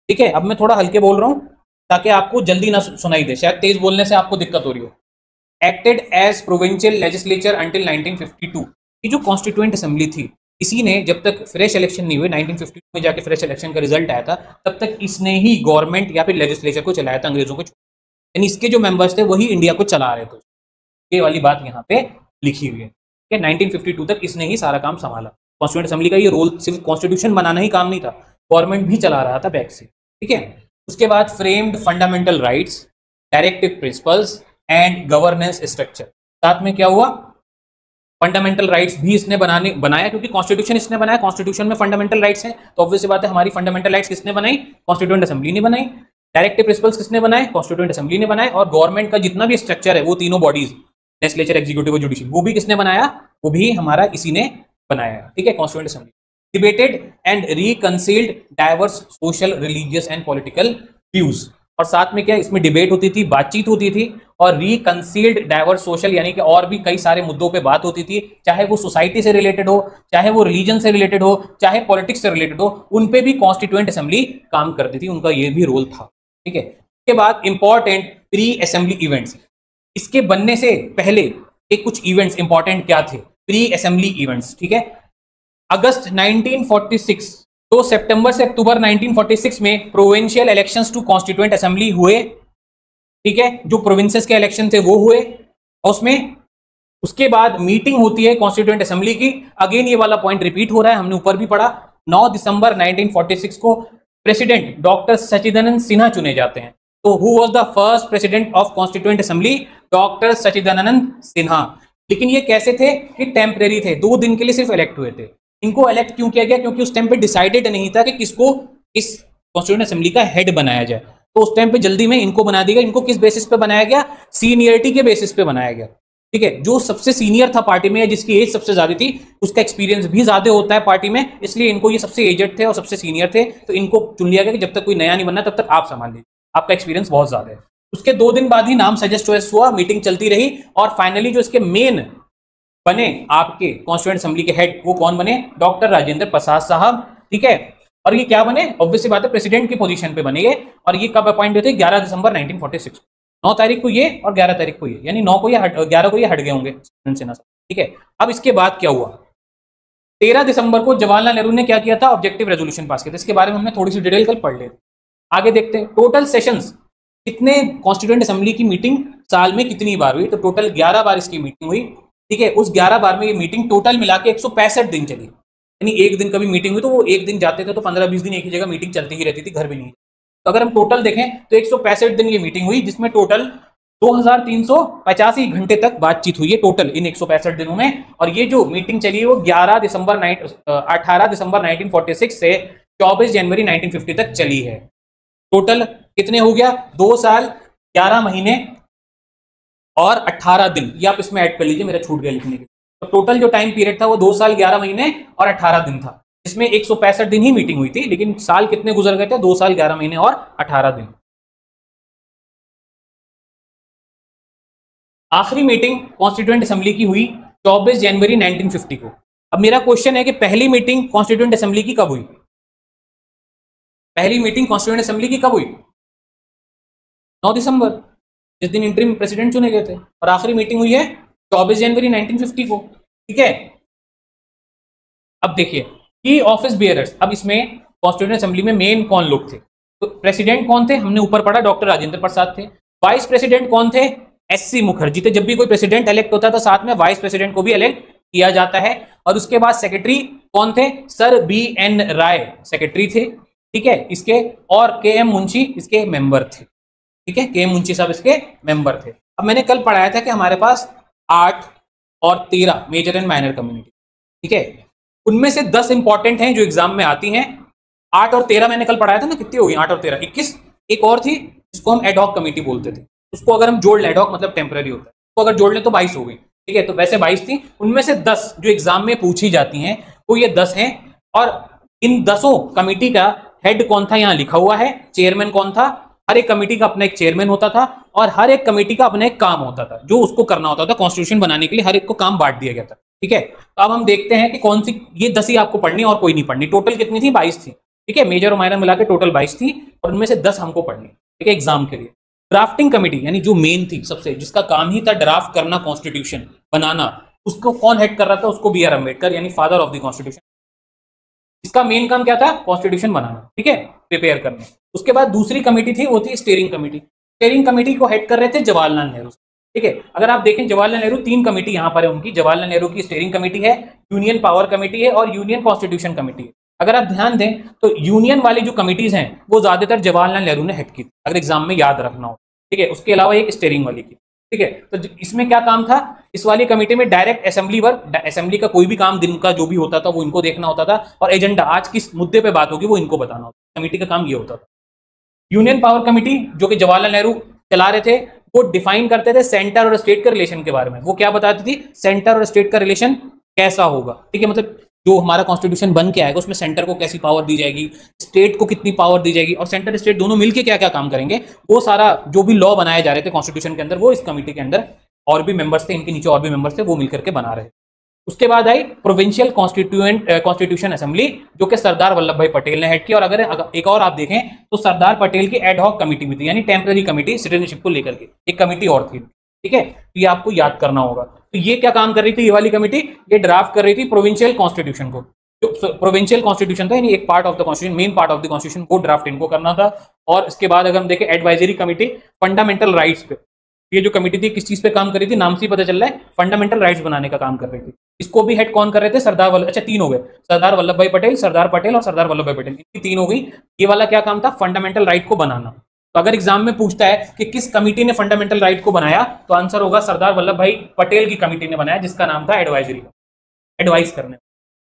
ठीक है, अब मैं थोड़ा हल्के बोल रहा हूं ताकि आपको जल्दी ना सुनाई दे, शायद तेज बोलने से आपको दिक्कत हो रही हो। Acted as provincial legislature until 1952। ये जो कॉन्स्टिट्यूएंट असेंबली थी, इसी ने जब तक फ्रेश इलेक्शन नहीं हुए, 1952 में जाके फ्रेश इलेक्शन का रिजल्ट आया था, तब तक इसने ही गवर्नमेंट या फिर लेजिस्लेचर को चलाया था अंग्रेजों को, यानी इसके जो मेंबर्स थे वही इंडिया को चला रहे थे। ये वाली बात यहाँ पे लिखी हुई है, 1952 तक इसने ही सारा काम संभाला। कॉन्स्टिट्यूएंट असेंबली का ये रोल सिर्फ कॉन्स्टिट्यूशन बनाना ही काम नहीं था, गवर्नमेंट भी चला रहा था बैक से, ठीक है। उसके बाद framed fundamental rights, directive principles and governance structure. साथ में क्या हुआ, फंडामेंटल राइट्स भी इसने बनाया, क्योंकि कॉन्स्टिट्यूशन इसने बनाया, कॉन्स्टिट्यूशन में फंडामेंटल राइट्स हैं, तो ऑब्वियस बात है हमारी फंडामेंटल राइट्स किसने बनाई, कॉन्स्टिट्यूएंट असेंबली ने बनाई। डायरेक्टिव प्रिंसिपल्स किसने बनाए, कॉन्स्टिट्यूएंट असेंबली ने बनाए। और गवर्नमेंट का जितना भी स्ट्रक्चर है, वो तीनों बॉडीज, लेजिस्लेचर, एग्जीक्यूटिव और जुडिशियल, वो भी किसने बनाया, वो भी हमारा इसी ने बनाया, ठीक है, constituent assembly. Debated and reconciled diverse social, religious and political views. और साथ में क्या, इसमें डिबेट होती थी, बातचीत होती थी, और रिकंसील्ड डाइवर्स सोशल, यानी कि और भी कई सारे मुद्दों पे बात होती थी, चाहे वो सोसाइटी से रिलेटेड हो, चाहे वो रिलीजन से रिलेटेड हो, चाहे पॉलिटिक्स से रिलेटेड हो, उन पे भी कॉन्स्टिट्यूएंट असेंबली काम करती थी, उनका ये भी रोल था, ठीक है। इसके बाद इंपॉर्टेंट प्री असेंबली इवेंट्स। इसके बनने से पहले एक कुछ इवेंट्स इंपॉर्टेंट क्या थे, प्री असेंबली इवेंट्स, ठीक है। अगस्त 1946 तो सितंबर से अक्टूबर 1946 में provincial elections to constituent assembly हुए, ठीक है, जो प्रोविंसेस के इलेक्शन थे वो हुए, और उसमें उसके बाद मीटिंग होती है कॉन्स्टिट्यूएंट असेंबली की। अगेन ये वाला पॉइंट रिपीट हो रहा है, हमने ऊपर भी पढ़ा। 9 दिसंबर 1946 को प्रेसिडेंट डॉक्टर सच्चिदानंद सिन्हा चुने जाते हैं। तो who was the first president of constituent assembly, doctor Sachchidanand Sinha. लेकिन ये कैसे थे कि टेम्परेरी थे, 2 दिन के लिए सिर्फ इलेक्ट हुए थे। इनको इलेक्ट क्यों किया गया, क्योंकि उस टाइम पे डिसाइडेड नहीं था कि किसको इस कॉन्स्टिट्यूएंट असेंबली का हेड बनाया जाए, तो उस टाइम पे जल्दी में इनको बना दिया गया। इनको किस बेसिस पे बनाया गया, सीनियरिटी के बेसिस पे बनाया गया, ठीक है। जो सबसे सीनियर था पार्टी में या जिसकी एज सबसे ज्यादा थी, उसका एक्सपीरियंस भी ज्यादा होता है पार्टी में, इसलिए इनको, ये सबसे एजेड थे और सबसे सीनियर थे, तो इनको चुन लिया गया कि जब तक कोई नया नहीं बनना तब तक आप संभाल लीजिए, आपका एक्सपीरियंस बहुत ज्यादा है। उसके 2 दिन बाद ही नाम सजेस्ट हुआ, मीटिंग चलती रही, और फाइनली जो इसके मेन बने आपके कॉन्स्टिट्यूएंट असेंबली के हेड, वो कौन बने, डॉक्टर राजेंद्र प्रसाद साहब, ठीक है। और ये क्या बने, ऑब्वियसली बात है प्रेसिडेंट की पोजीशन पे बने ये, और ये कब अपॉइंट हुए थे, 11 दिसंबर 1946। 9 तारीख को ये और 11 तारीख को ये, यानी 9 को ये 11 को ये हट गए होंगे सिन्हा, ठीक है। अब इसके बाद क्या हुआ, 13 दिसंबर को जवाहरलाल नेहरू ने क्या किया था, ऑब्जेक्टिव रेजोल्यूशन पास किया था। इसके बारे में हमने थोड़ी सी डिटेल कल पढ़ ली, आगे देखते हैं। टोटल सेशंस, कितने कॉन्स्टिट्यूएंट असेंबली की मीटिंग साल में कितनी बार हुई, तो टोटल 11 बार इसकी मीटिंग हुई, ठीक है। उस 11 बार में ये मीटिंग टोटल मिला के 165 दिन चली, यानी एक दिन कभी मीटिंग हुई तो वो एक दिन जाते थे, तो 15-20 दिन एक ही जगह मीटिंग चलती ही रहती थी, घर भी नहीं। तो अगर हम टोटल देखें तो 165 दिन ये मीटिंग हुई, जिसमें टोटल 2385 घंटे तक बातचीत हुई है टोटल इन 165 दिनों में। और ये जो मीटिंग चली है वो 18 दिसंबर 1946 से 24 जनवरी 1950 तक चली है। टोटल कितने हो गया, 2 साल 11 महीने और 18 दिन, ये आप इसमें ऐड कर लीजिए, मेरा छूट गया लिखने के। तो टोटल जो टाइम पीरियड था वो 2 साल 11 महीने और 18 दिन था, जिसमें 165 दिन ही मीटिंग हुई थी, लेकिन साल कितने गुजर गए थे? 2 साल 11 महीने और 18 दिन। आखिरी मीटिंग कॉन्स्टिट्यूएंट असेंबली की हुई 24 जनवरी 1950 को। अब मेरा क्वेश्चन है कि पहली मीटिंग कॉन्स्टिट्यूएंट असेंबली की कब हुई? पहली मीटिंग कॉन्स्टिट्यूएंट असेंबली की कब हुई? 9 दिसंबर, जिस दिन इंटरिम प्रेसिडेंट चुने गए थे। और आखिरी मीटिंग हुई है 24 जनवरी 1950 को। ठीक है, अब देखिए की ऑफिस बियरर्स। अब इसमें कॉन्स्टिट्यूएंट असेंबली में मेन कौन लोग थे? तो प्रेसिडेंट कौन थे? हमने ऊपर पढ़ा, डॉक्टर राजेंद्र प्रसाद थे। वाइस प्रेसिडेंट कौन थे? एससी मुखर्जी थे। जब भी कोई प्रेसिडेंट इलेक्ट होता है तो साथ में वाइस प्रेसिडेंट को भी इलेक्ट किया जाता है। और उसके बाद सेक्रेटरी कौन थे? सर बी एन राय सेक्रेटरी थे। ठीक है, इसके, और के एम मुंशी इसके मेंबर थे। ठीक है, के एम मुंशी साहब इसके मेंबर थे। अब मैंने कल पढ़ाया था कि हमारे पास 8 और 13 मेजर एंड माइनर कम्युनिटी। ठीक है, उनमें से 10 इंपॉर्टेंट हैं जो एग्जाम में आती हैं। 8 और 13 मैंने कल पढ़ाया था ना, कितनी हो गई? 8 और 13 21। एक और थी जिसको हम एडहॉक कमेटी बोलते थे, उसको अगर हम जोड़ लें, एडहॉक मतलब टेम्पररी होता है, तो अगर जोड़ लें तो 22 हो गई। ठीक है, तो वैसे 22 थी, उनमें से 10 जो एग्जाम में पूछी जाती हैं वो ये 10 हैं। और इन 10 कमेटी का हेड कौन था यहाँ लिखा हुआ है, चेयरमैन कौन था। हर एक कमेटी का अपना एक चेयरमैन होता था और हर एक कमेटी का अपना एक काम होता था जो उसको करना होता था। कॉन्स्टिट्यूशन बनाने के लिए हर एक को काम बांट दिया गया था। ठीक है, तो अब हम देखते हैं कि कौन सी, ये 10 ही आपको पढ़नी और कोई नहीं पढ़नी। टोटल कितनी थी? 22 थी। ठीक है, मेजर और माइनर मिला के टोटल 22 थी और उनमें से 10 हमको पढ़नी। ठीक है, एग्जाम के लिए। ड्राफ्टिंग कमेटी यानी जो मेन थी सबसे, जिसका काम ही था ड्राफ्ट करना, कॉन्स्टिट्यूशन बनाना, उसको कौन हेड कर रहा था? उसको बी आर अम्बेडकर यानी फादर ऑफ द कॉन्स्टिट्यूशन। इसका मेन काम क्या था? कॉन्स्टिट्यूशन बनाना। ठीक है, प्रिपेयर करना। उसके बाद दूसरी कमेटी थी, वो थी स्टीयरिंग कमेटी। स्टीयरिंग कमेटी को हेड कर रहे थे जवाहरलाल नेहरू। ठीक है, अगर आप देखें जवाहरलाल नेहरू, 3 कमेटी यहां पर है उनकी। जवाहरलाल नेहरू की स्टीयरिंग कमेटी है, यूनियन पावर कमेटी है और यूनियन कॉन्स्टिट्यूशन कमेटी है। अगर आप ध्यान दें तो यूनियन वाली जो कमिटीज हैं वो ज्यादातर जवाहरलाल नेहरू ने हेड की, अगर एग्जाम में याद रखना हो। ठीक है, उसके अलावा एक स्टीयरिंग वाली की। ठीक है, तो इसमें क्या काम था? इस वाली कमेटी में डायरेक्ट असेंबली वर्क, असेंबली का कोई भी काम दिन का जो भी होता था वो इनको देखना होता था, और एजेंडा आज किस मुद्दे पे बात होगी वो इनको बताना होता। कमेटी का काम ये होता था। यूनियन पावर कमेटी जो कि जवाहरलाल नेहरू चला रहे थे, वो डिफाइन करते थे सेंटर और स्टेट के रिलेशन के बारे में। वो क्या बताती थी? सेंटर और स्टेट का रिलेशन कैसा होगा। ठीक है, मतलब जो हमारा कॉन्स्टिट्यूशन बन के आएगा उसमें सेंटर को कैसी पावर दी जाएगी, स्टेट को कितनी पावर दी जाएगी, और सेंटर स्टेट दोनों मिलकर क्या क्या काम करेंगे, वो सारा जो भी लॉ बनाए जा रहे थे कॉन्स्टिट्यूशन के अंदर, वो इस कमेटी के अंदर और भी मेंबर्स थे, इनके नीचे और भी मेंबर्स थे, वो मिलकर के बना रहे थे। उसके बाद आई प्रोविंशियल कॉन्स्टिट्यूशन असेंबली, जो कि सरदार वल्लभ भाई पटेल ने हेड की। और अगर एक और आप देखें तो सरदार पटेल की एडहॉक कमेटी भी थी, यानी टेम्पररी कमेटी सिटीजनशिप को लेकर के एक कमेटी और थी। ठीक है, तो ये आपको याद करना होगा। तो ये क्या काम कर रही थी? ये वाली कमेटी ये ड्राफ्ट कर रही थी प्रोविंशियल कॉन्स्टिट्यूशन को। जो प्रोविंशियल कॉन्स्टिट्यूशन था, यानी एक part of the constitution, main part of the constitution, वो ड्राफ्ट इनको करना था। और इसके बाद अगर हम देखें एडवाइजरी कमेटी फंडामेंटल राइट्स पे, ये जो कमेटी थी किस चीज पे काम कर रही थी? नाम से ही पता चल रहा है, फंडामेंटल राइट्स बनाने का काम कर रही थी। इसको भी हेड कौन कर रहे थे? सरदार वल्लभ, अच्छा 3 हो गए, सरदार वल्लभ भाई पटेल, सरदार पटेल और सरदार वल्लभ भाई पटेल, इनकी 3 हो गई। ये वाला क्या काम था? फंडामेंटल राइट को बनाना। तो अगर एग्जाम में पूछता है कि किस कमेटी ने फंडामेंटल राइट को बनाया, तो आंसर होगा सरदार वल्लभ भाई पटेल की कमेटी ने बनाया, जिसका नाम था एडवाइजरी, एडवाइस करने।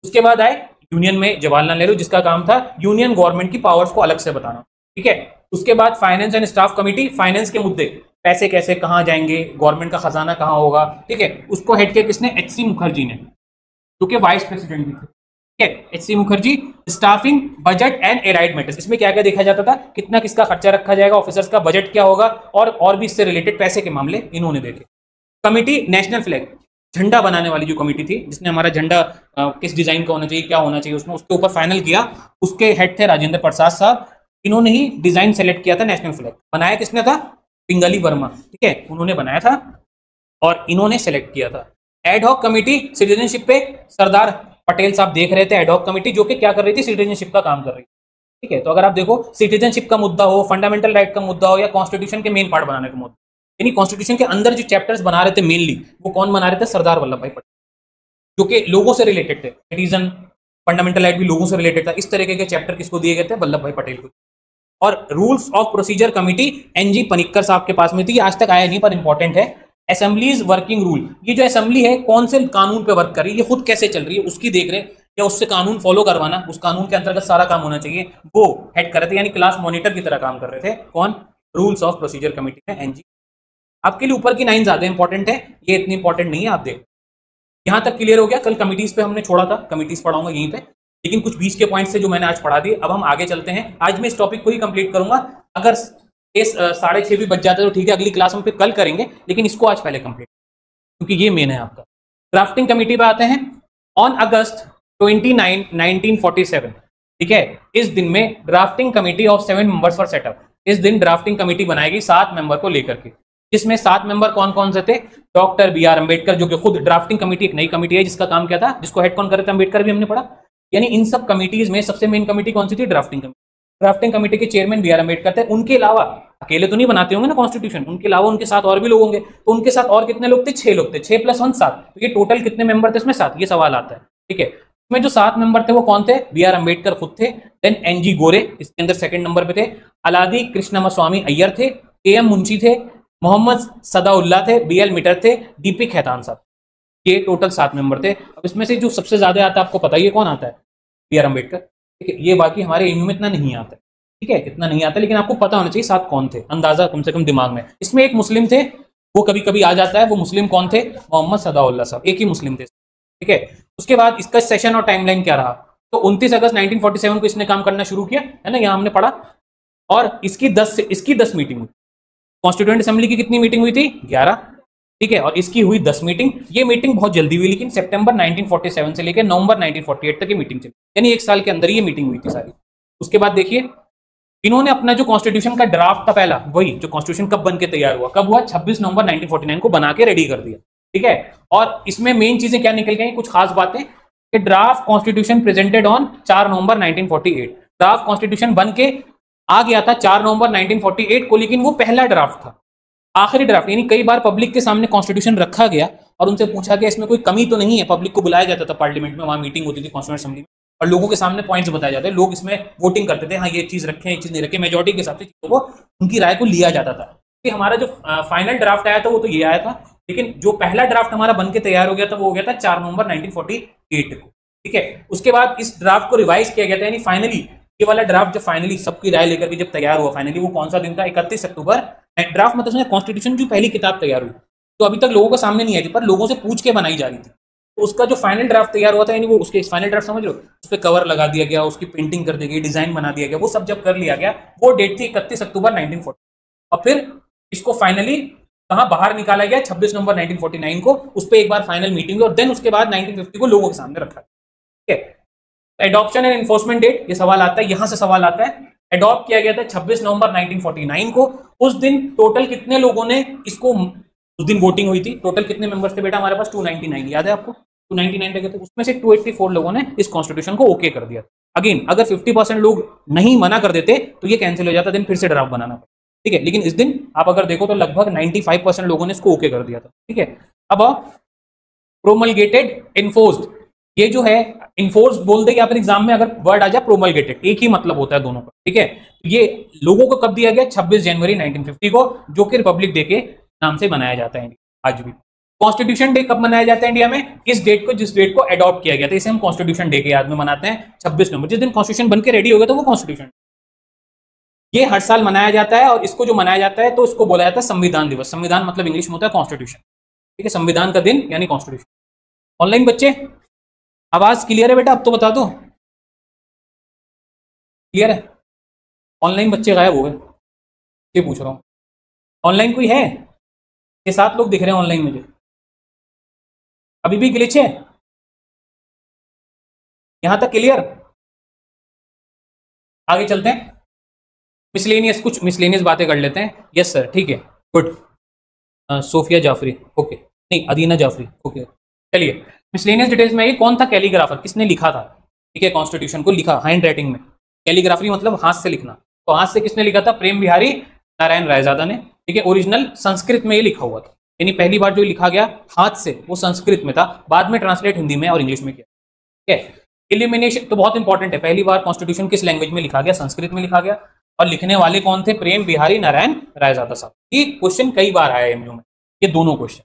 उसके बाद आए यूनियन में जवाहरलाल नेहरू, जिसका काम था यूनियन गवर्नमेंट की पावर्स को अलग से बताना। ठीक है, उसके बाद finance and staff committee, finance के मुद्दे, पैसे कैसे कहां जाएंगे, गवर्नमेंट का खजाना कहां होगा। ठीक है, उसको हेड किया किसने? एच.सी. मुखर्जी ने, जो कि वाइस प्रेसिडेंट भी थे। ठीक है, H C. Mukherjee. Staffing, budget and allied matters, इसमें क्या क्या देखा जाता था? कितना किसका खर्चा रखा जाएगा, ऑफिसर्स का बजट क्या होगा, और भी इससे रिलेटेड पैसे के मामले इन्होंने देखे। कमेटी नेशनल फ्लैग, झंडा बनाने वाली जो कमेटी थी, जिसने हमारा झंडा किस डिजाइन का होना चाहिए, क्या होना चाहिए उसमें, उसके ऊपर फाइनल किया, उसके हेड थे राजेंद्र प्रसाद साहब। इन्होंने ही डिजाइन सेलेक्ट किया था नेशनल फ्लैग। बनाया किसने था? पिंगली वर्मा। ठीक है, उन्होंने बनाया था और इन्होंने सेलेक्ट किया था। एडहॉक कमेटी सिटीजनशिप पे सरदार पटेल साहब देख रहे थे, एडहॉक कमेटी जो कि क्या कर रही थी? सिटीजनशिप का काम कर रही थी। ठीक है, तो अगर आप देखो सिटीजनशिप का मुद्दा हो, फंडामेंटल राइट का मुद्दा हो, या कॉन्स्टिट्यूशन के मेन पार्ट बनाने का मुद्दा, यानी कॉन्स्टिट्यूशन के अंदर जो चैप्टर्स बना रहे थे मेनली, वो कौन बना रहे थे? सरदार वल्लभ भाई पटेल, जो कि लोगों से रिलेटेड थे। सिटीजन, फंडामेंटल राइट भी लोगों से रिलेटेड था। इस तरीके के चैप्टर किसको दिए गए थे? वल्लभ भाई पटेल को। और rules of procedure committee N G Panikkar साहब के पास में थी, आज तक आया नहीं पर इंपॉर्टेंट है। असेंबलीज वर्किंग रूल, ये जो असेंबली है कौन से कानून पे वर्क कर रही है, ये खुद कैसे चल रही है उसकी देख रहे, या उससे कानून फॉलो करवाना, उस कानून के अंतर्गत सारा काम होना चाहिए, वो हेड कर रहे थे, यानी क्लास मॉनिटर की तरह काम कर रहे थे। कौन? रूल्स ऑफ प्रोसीजर कमेटी में एनजी आपके लिए ऊपर की 9 ज्यादा इंपॉर्टेंट है, ये इतनी इंपॉर्टेंट नहीं है। आप देखो यहां तक क्लियर हो गया। कल कमिटीज पे हमने छोड़ा था, कमिटीज पढ़ाऊंगा यहीं पे, लेकिन कुछ 20 के पॉइंट्स थे जो मैंने आज पढ़ा दिए। अब हम आगे चलते हैं। आज मैं इस टॉपिक को ही कंप्लीट करूंगा। अगर 6:30 भी बच जाता है तो ठीक है, अगली क्लास में फिर कल करेंगे, लेकिन इसको आज पहले कंप्लीट, क्योंकि ये मेन है आपका। ड्राफ्टिंग कमेटी पे आते हैं। ऑन अगस्त 29, 1947, ठीक है, इस दिन में drafting committee of 7 members for setup. इस दिन ड्राफ्टिंग कमेटी बनाएगी 7 मेंबर को लेकर के, जिसमें 7 मेंबर कौन कौन से थे? Doctor B R. अम्बेडकर, जो कि खुद ड्राफ्टिंग कमेटी एक नई कमेटी है जिसका काम क्या था, जिसको हेड कौन करे थे? अम्बेडकर, भी हमने पढ़ा। यानी इन सब कमिटीज में सबसे मेन कमेटी कौन सी थी? Drafting committee. ड्राफ्टिंग कमेटी के चेयरमैन बी.आर. अम्बेडकर थे। उनके अलावा अकेले तो नहीं बनाते होंगे ना कॉन्स्टिट्यूशन, उनके अलावा उनके साथ और भी लोग होंगे, तो उनके साथ और कितने लोग थे? 6 लोग थे। 6 + 1 7, तो ये टोटल कितने मेंबर थे इसमें? 7। ये सवाल आता है, ठीक है। इसमें जो 7 मेंबर थे वो कौन थे? बी.आर. अम्बेडकर खुद थे, देन एन.जी. गोरे इसके अंदर सेकंड नंबर पे थे, अलादी कृष्णमस्वामी अय्यर थे, के.एम. मुंशी थे, मोहम्मद सदाउल्ला थे, बी.एल. मिटर थे, डी.पी. खेतान साहब। ये टोटल 7 मेंबर थे। अब इसमें से जो सबसे ज्यादा आता है, आपको पता ही है कौन आता है? बी.आर. अम्बेडकर, ठीक है। ये बाकी हमारे एमयू में इतना नहीं आता है, ठीक है, इतना नहीं आता, लेकिन आपको पता होना चाहिए 7 कौन थे, अंदाजा कम से कम दिमाग में। इसमें एक मुस्लिम थे, वो कभी कभी आ जाता है। वो मुस्लिम कौन थे? मोहम्मद सदाउल्ला साहब, एक ही मुस्लिम थे, ठीक है। उसके बाद इसका सेशन और टाइमलाइन क्या रहा? तो 29 अगस्त 1947 को इसने काम करना शुरू किया, है ना, यहां हमने पढ़ा। और इसकी 10 मीटिंग हुई। कॉन्स्टिट्यूएंट असेंबली की कितनी मीटिंग हुई थी? 11, ठीक है। और इसकी हुई 10 मीटिंग। ये मीटिंग बहुत जल्दी हुई, लेकिन सितंबर 1947 से लेकर नवंबर 1948 तक ये मीटिंग चली, यानी 1 साल के अंदर ये मीटिंग हुई थी सारी। उसके बाद देखिए, इन्होंने अपना जो कॉन्स्टिट्यूशन का ड्राफ्ट था पहला, वही जो कॉन्स्टिट्यूशन कब बन के तैयार हुआ, कब हुआ? 26 नवंबर 1949 को बना के रेडी कर दिया, ठीक है। और इसमें मेन चीजें क्या निकल गई, कुछ खास बातें, कि draft constitution presented on 4 November 1948। Draft constitution बन के आ गया था 4 नवंबर 1948 को, लेकिन वो पहला ड्राफ्ट था, आखिरी ड्राफ्ट। यानी कई बार पब्लिक के सामने कॉन्स्टिट्यूशन रखा गया और उनसे पूछा गया इसमें कोई कमी तो नहीं है। पब्लिक को बुलाया जाता था पार्लियामेंट में, वहां मीटिंग होती थी कॉन्स्टिट्यूएंट असेंबली में, और लोगों के सामने पॉइंट्स बताए जाते, लोग इसमें वोटिंग करते थे, हाँ ये चीज रखें, ये चीज नहीं रखें, मेजोरिटी के हिसाब से चीजों को, उनकी राय को लिया जाता था। कि हमारा जो फाइनल ड्राफ्ट आया था वो तो ये आया था, लेकिन जो पहला ड्राफ्ट हमारा बन के तैयार हो गया था वो हो गया था 4 नवंबर 1948 को, ठीक है। उसके बाद इस ड्राफ्ट को रिवाइज किया गया था, यानी फाइनली ये वाला ड्राफ्ट जब फाइनली सबकी राय लेकर के जब तैयार हुआ फाइनली, वो कौन सा दिन था? 31 अक्टूबर। ड्राफ्ट मतलब कॉन्स्टिट्यूशन की पहली किताब तैयार हुई, तो अभी तक लोगों के सामने नहीं आई थी, पर लोगों से पूछ के बनाई जा रही थी। तो उसका जो फाइनल ड्राफ्ट तैयार हुआ था, यानी वो उसके फाइनल ड्राफ्ट समझ लो, उस पर कवर लगा दिया गया, उसकी प्रिंटिंग कर दी गई, डिजाइन बना दिया गया, वो सब जब कर लिया गया, वो डेट थी 31 अक्टूबर 1940। और फिर इसको फाइनली कहां बाहर निकाला गया? 26 नवंबर 1949 को। उस पर एक बार फाइनल मीटिंग हुई और देन उसके बाद 1950 को लोगों के सामने रखा, ठीक है। एडॉप्शन एंड एनफोर्समेंट डेट, ये सवाल आता है, यहां से सवाल आता है। एडॉप्ट किया गया था 26 नवंबर 1949 को। उस दिन टोटल कितने लोगों ने इसको, उस दिन वोटिंग हुई थी, टोटल कितने मेंबर्स थे बेटा हमारे पास? 299, याद है आपको? 299 रहे थे, उसमें से 284 लोगों ने इस कॉन्स्टिट्यूशन को ओके कर दिया। अगेन अगर 50% लोग नहीं मना कर देते तो ये कैंसिल हो जाता, दिन फिर से ड्राफ्ट बनाना पड़ता, ठीक है। लेकिन इस दिन आप अगर देखो तो लगभग 95% लोगों ने इसको ओके कर दिया था, ठीक है। अब प्रोमलगेटेड इन्फोर्स्ड, ये जो है इन्फोर्स बोल दे, या फिर एग्जाम में अगर वर्ड आ जाए प्रोमलगेटेड, एक ही मतलब होता है दोनों का, ठीक है। ये लोगों को कब दिया गया? 26 जनवरी 1950 को, जो कि रिपब्लिक डे के नाम से मनाया जाता है आज भी। कॉन्स्टिट्यूशन डे कब मनाया जाता है इंडिया में? इस डेट को, जिस डेट को एडॉप्ट किया गया था, इसे हम कॉन्स्टिट्यूशन डे के याद में मनाते हैं, 26 नवंबर, जिस दिन कॉन्स्टिट्यूशन बनकर रेडी हो गया था वो कॉन्स्टिट्यूशन। ये हर साल मनाया जाता है, और इसको जो मनाया जाता है तो इसको बोला जाता है संविधान दिवस। संविधान मतलब इंग्लिश में होता है कॉन्स्टिट्यूशन, ठीक है, संविधान का दिन यानी कॉन्स्टिट्यूशन। ऑनलाइन बच्चे आवाज क्लियर है बेटा? अब तो बता दो क्लियर है? ऑनलाइन बच्चे गायब हो गए, ये पूछ रहा हूँ। ऑनलाइन कोई है? 6-7 लोग दिख रहे हैं ऑनलाइन मुझे, अभी भी ग्लिच है? यहां तक क्लियर? आगे चलते हैं, मिसलेनियस, कुछ मिसलेनियस बातें कर लेते हैं। यस सर, ठीक है, गुड। सोफिया जाफरी, ओके, नहीं अदीना जाफरी, ओके। चलिए मिसलेनियस डिटेल्स में, ये कौन था कैलीग्राफर, किसने लिखा था, ठीक है, कॉन्स्टिट्यूशन को लिखा हैंड राइटिंग में। कैलीग्राफी मतलब हाथ से लिखना, तो हाथ से किसने लिखा था? प्रेम बिहारी नारायण रायजादा ने, ठीक है। ओरिजिनल संस्कृत में ये लिखा हुआ था, यानी पहली बार जो लिखा गया हाथ से वो संस्कृत में था, बाद में ट्रांसलेट हिंदी में और इंग्लिश में किया, ठीक है। इलिमिनेशन तो बहुत इंपॉर्टेंट है, पहली बार कॉन्स्टिट्यूशन किस लैंग्वेज में लिखा गया? संस्कृत में लिखा गया, और लिखने वाले कौन थे? प्रेम बिहारी नारायण रायजादा साहब। ये क्वेश्चन कई बार आया एमयू में, ये दोनों क्वेश्चन।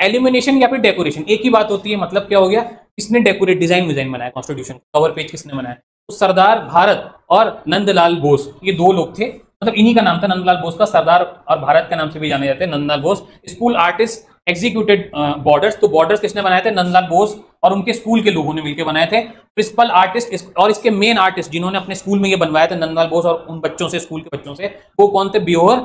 एलिमिनेशन या फिर डेकोरेशन एक ही बात होती है, मतलब क्या हो गया? किसने डेकोरेट डिजाइन बनाया कॉन्स्टिट्यूशन, कवर पेज किसने बनाया? तो सरदार भारत और नंदलाल बोस, ये 2 लोग थे मतलब इन्हीं का नाम था नंदलाल बोस का, सरदार और भारत के नाम से भी जाने जाते हैं Nandlal Bose. School artist executed borders, तो बॉर्डर्स किसने बनाए थे? नंदलाल बोस और उनके स्कूल के लोगों ने मिलकर बनाए थे। प्रिंसिपल आर्टिस्ट और इसके मेन आर्टिस्ट जिन्होंने अपने स्कूल में ये बनवाया था नंदलाल बोस और उन बच्चों से, स्कूल के बच्चों से, वो कौन थे? बिहोर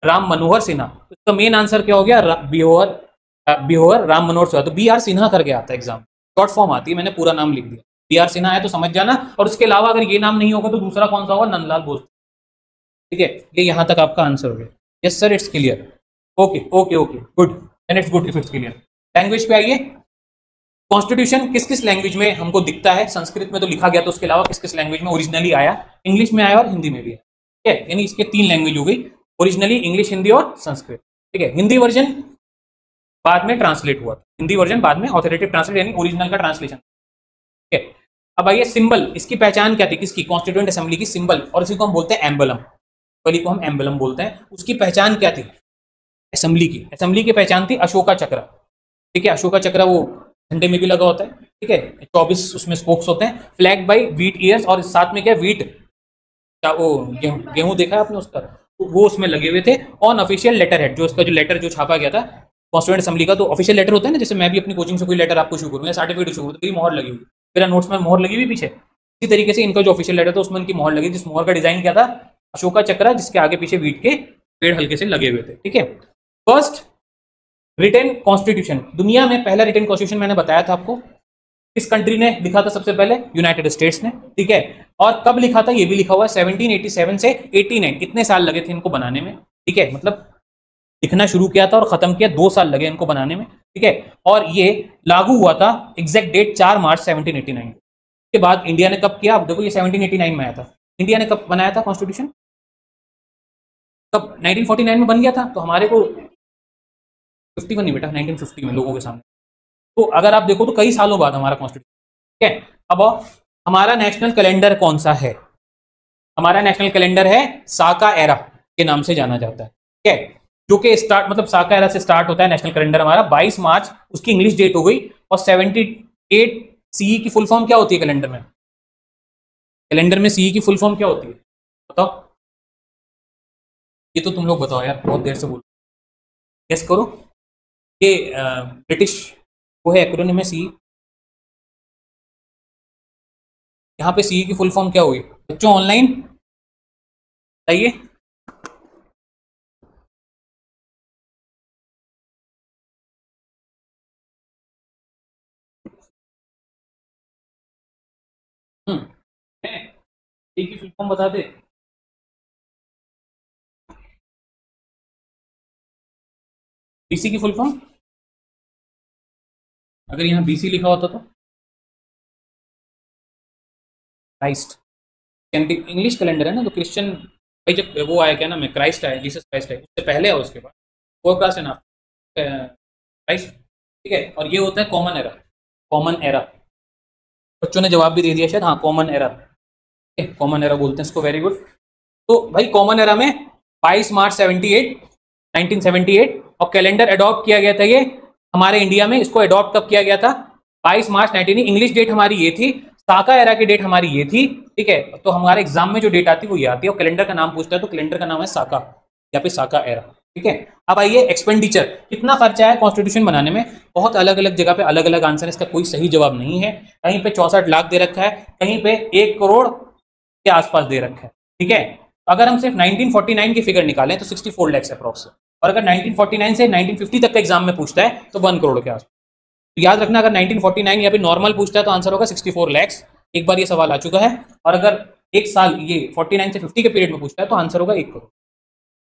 राम मनोहर सिन्हा। तो इसका मेन आंसर क्या हो गया? बिहोर राम मनोहर सिन्हा। तो बी आर सिन्हा करके आता है एग्जाम, शॉर्ट फॉर्म आती है, मैंने पूरा नाम लिख दिया। बी आर सिन्हा है तो समझ जाना, और उसके अलावा अगर ये नाम नहीं होगा तो दूसरा कौन सा होगा? नंदलाल बोस। ठीक है, ये यहां तक आपका आंसर हो गया। Yes sir, it's clear. Okay okay okay, good, and it's good if it's clear. Language पे आइए। कॉन्स्टिट्यूशन किस किस लैंग्वेज में हमको दिखता है? संस्कृत में तो लिखा गया, तो उसके अलावा किस किस लैंग्वेज में ओरिजिनली आया? इंग्लिश में आया और हिंदी में भी आया। ठीक है, यानी इसके 3 लैंग्वेज हो गई, ओरिजिनली इंग्लिश, हिंदी और संस्कृत। ठीक है, हिंदी वर्जन बाद में ट्रांसलेट हुआ, हिंदी वर्जन बाद में ऑथोरेटिव ट्रांसलेट यानी ओरिजिनल का ट्रांसलेशन। ठीक है, अब आइए सिंबल, इसकी पहचान क्या थी? किसकी? कॉन्स्टिट्यूएंट असेंबली की सिंबल, और इसी को हम बोलते हैं एम्बलम, वाली को हम एम्बलम बोलते हैं। उसकी पहचान क्या थी असेंबली की? असेंबली की पहचान थी अशोका चक्र। ठीक है, अशोका चक्र वो झंडे में भी लगा होता है। ठीक है, 24 उसमें स्पोक्स होते हैं। फ्लैग बाई व्हीट ईयर्स, और साथ में क्या? व्हीट, क्या वो गेहूं देखा है आपने उसका? तो वो उसमें लगे हुए थे। ऑन ऑफिशियल लेटर हेड, जो उसका जो लेटर जो छापा गया था कॉन्स्टिट्यूएंट असेंबली का, तो ऑफिशियल लेटर होता है ना, जैसे मैं भी अपनी कोचिंग से कोई लेटर आपको इशू करूँ या सर्टिफिकेट इशू करूँ तो मेरी मोहर लगी हुई, मेरा नोट्स में मोहर लगी हुई पीछे। इसी तरीके से इनका जो ऑफिशियल लेटर था उसमें इनकी मोहर लगी, जिस मोहर का डिजाइन क्या था? अशोका चक्र, जिसके आगे पीछे व्हीट के पेड़ हल्के से लगे हुए थे। ठीक है, फर्स्ट रिटन कॉन्स्टिट्यूशन, दुनिया में पहला रिटन कॉन्स्टिट्यूशन मैंने बताया था आपको, किस कंट्री ने लिखा था सबसे पहले? यूनाइटेड स्टेट्स ने। ठीक है, और कब लिखा था ये भी लिखा हुआ है, 1787 से 89, इतने साल लगे थे इनको बनाने में। ठीक है, मतलब लिखना शुरू किया था और खत्म किया, 2 साल लगे इनको बनाने में। ठीक है, और ये लागू हुआ था एग्जैक्ट डेट 4 मार्च 1789 के बाद इंडिया ने कब किया? अब देखो ये 1789 में आया था, इंडिया ने कब बनाया था कॉन्स्टिट्यूशन? कब? 1949 में बन गया था, तो हमारे को 51 नहीं बेटा, 1950 में लोगों के सामने। तो अगर आप देखो तो कई सालों बाद हमारा कॉन्स्टिट्यूशन। ठीक है, अब हमारा नेशनल कैलेंडर कौन सा है? हमारा नेशनल कैलेंडर है साका एरा के नाम से जाना जाता है। ठीक है, जो कि स्टार्ट मतलब साका एरा से स्टार्ट होता है नेशनल कैलेंडर हमारा 22 मार्च, उसकी इंग्लिश डेट हो गई। और 78 सीई की फुल फॉर्म क्या होती है कैलेंडर में? कैलेंडर में सीई की फुल फॉर्म क्या होती है बताओ? ये तो तुम लोग बताओ यार, बहुत देर से बोलो, गेस करो। ये ब्रिटिश वो है, एक्रोनिम है सी। यहाँ पे सी की फुल फॉर्म क्या हुई बच्चों? ऑनलाइन बताइए। सी की फुल फॉर्म बता दे। बीसी की फुल फॉर्म, अगर यहाँ बीसी लिखा होता तो क्राइस्ट, इंग्लिश कैलेंडर है ना, तो क्रिश्चियन भाई जब वो आया, क्या नाम है, क्राइस्ट आया, जीसस क्राइस्ट आया, उससे पहले है उसके बाद फोर क्लास है ना क्राइस्ट। ठीक है, और ये होता है कॉमन एरा, कॉमन एरा। बच्चों ने जवाब भी दे दिया शायद, हाँ कॉमन एरा, कॉमन एरा बोलते हैं इसको, वेरी गुड। तो भाई कॉमन एरा में 22 मार्च 1978 और कैलेंडर अडॉप्ट किया गया था ये हमारे इंडिया में। इसको अडॉप्ट कब किया गया था? 22 मार्च 19, इंग्लिश डेट हमारी ये थी, साका एरा की डेट हमारी ये थी। ठीक है, तो हमारे एग्जाम में जो डेट आती है वो ये आती है, और कैलेंडर का नाम पूछता है तो कैलेंडर का नाम है साका या फिर साका एरा। ठीक है, अब आइए एक्सपेंडिचर, कितना खर्चा है कॉन्स्टिट्यूशन बनाने में? बहुत अलग अलग जगह पे अलग अलग आंसर है, इसका कोई सही जवाब नहीं है। कहीं पे 64 लाख दे रखा है, कहीं पे 1 करोड़ के आसपास दे रखा है। ठीक है, अगर हम सिर्फ 1949 की फिगर निकालें तो 64 लाख अप्रॉक्स, और अगर 1949 से 1950 तक का एग्जाम में पूछता है तो 1 करोड़ के आसपास। तो याद रखना, अगर 1949 या फिर नॉर्मल पूछता है तो आंसर होगा 64 लाख। एक बार ये सवाल आ चुका है, और अगर एक साल ये 49 से 50 के पीरियड में पूछता है तो आंसर होगा 1 करोड़।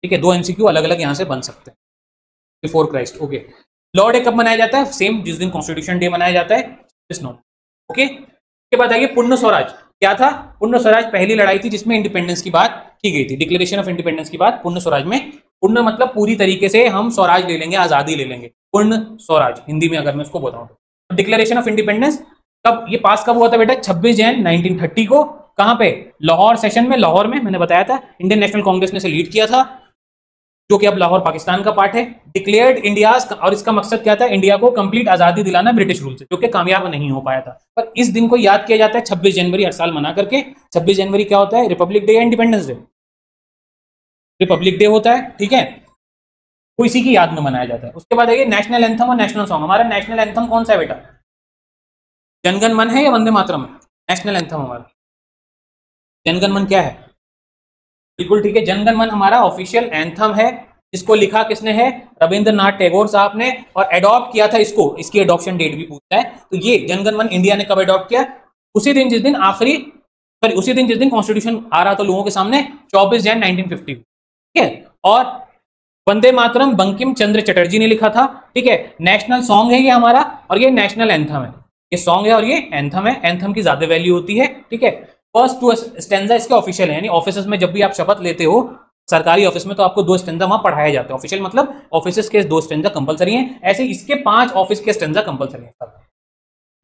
ठीक है, 2 एमसीक्यू अलग अलग यहाँ से बन सकते हैं before Christ. Okay, law day कब मनाया जाता है? सेम जिस दिन कॉन्स्टिट्यूशन डे मनाया जाता है, ओके। इसके बाद आइए पुण्य स्वराज, क्या था? पुण्य स्वराज पहली लड़ाई थी जिसमें इंडिपेंडेंस की बात की गई थी, डिक्लेरेशन ऑफ इंडिपेंडेंस की बात पुण्य स्वराज में। पुण्य मतलब पूरी तरीके से हम स्वराज ले लेंगे, आजादी ले लेंगे, पुण्य स्वराज हिंदी में अगर मैं उसको बताऊं तो। डिक्लेरेशन ऑफ इंडिपेंडेंस कब ये पास कब हुआ था बेटा? 26 जनवरी 1930 को। कहां पे? लाहौर सेशन में, लाहौर में, मैंने बताया था इंडियन नेशनल कांग्रेस ने इसे लीड किया था, जो कि अब लाहौर पाकिस्तान का पार्ट है। डिक्लेयर्ड इंडिया, और इसका मकसद क्या था? इंडिया को कंप्लीट आजादी दिलाना ब्रिटिश रूल से, जो कि कामयाब नहीं हो पाया था। पर इस दिन को याद किया जाता है 26 जनवरी हर साल मना करके। 26 जनवरी क्या होता है? रिपब्लिक डे या इंडिपेंडेंस डे? रिपब्लिक डे होता है, ठीक है, वो इसी की याद में मनाया जाता है। उसके बाद है नेशनल एंथम और नेशनल सॉन्ग। हमारा नेशनल एंथम कौन सा है बेटा? जनगण मन है या वंदे मातरम है? नेशनल एंथम हमारा जनगण मन क्या है? बिल्कुल ठीक है, जनगण मन हमारा ऑफिशियल एंथम है। इसको लिखा किसने है? रविंद्रनाथ टैगोर साहब ने। और एडॉप्ट किया था इसको, इसकी एडॉप्शन डेट भी पूछता है। तो ये जनगण मन इंडिया ने कब एडॉप्ट किया? उसी दिन जिस दिन कॉन्स्टिट्यूशन आ रहा था लोगों के सामने, 24 जनवरी 1950, ठीक है। और वंदे मातरम बंकिम चंद्र चटर्जी ने लिखा था, ठीक है। नेशनल सॉन्ग है ये हमारा, और ये नेशनल एंथम है। ये सॉन्ग है और ये एंथम है। एंथम की ज्यादा वैल्यू होती है, ठीक है। फर्स्ट 2 स्टेंजा इसके ऑफिशियल है, यानी ऑफिस में जब भी आप शपथ लेते हो सरकारी ऑफिस में, तो आपको 2 स्टेंजा वहां पढ़ाए जाते हैं। ऑफिशियल मतलब ऑफिस के 2 स्टेंजा कंपलसरी हैं, ऐसे इसके 5 ऑफिस के स्टेंजा कंपलसरी हैं,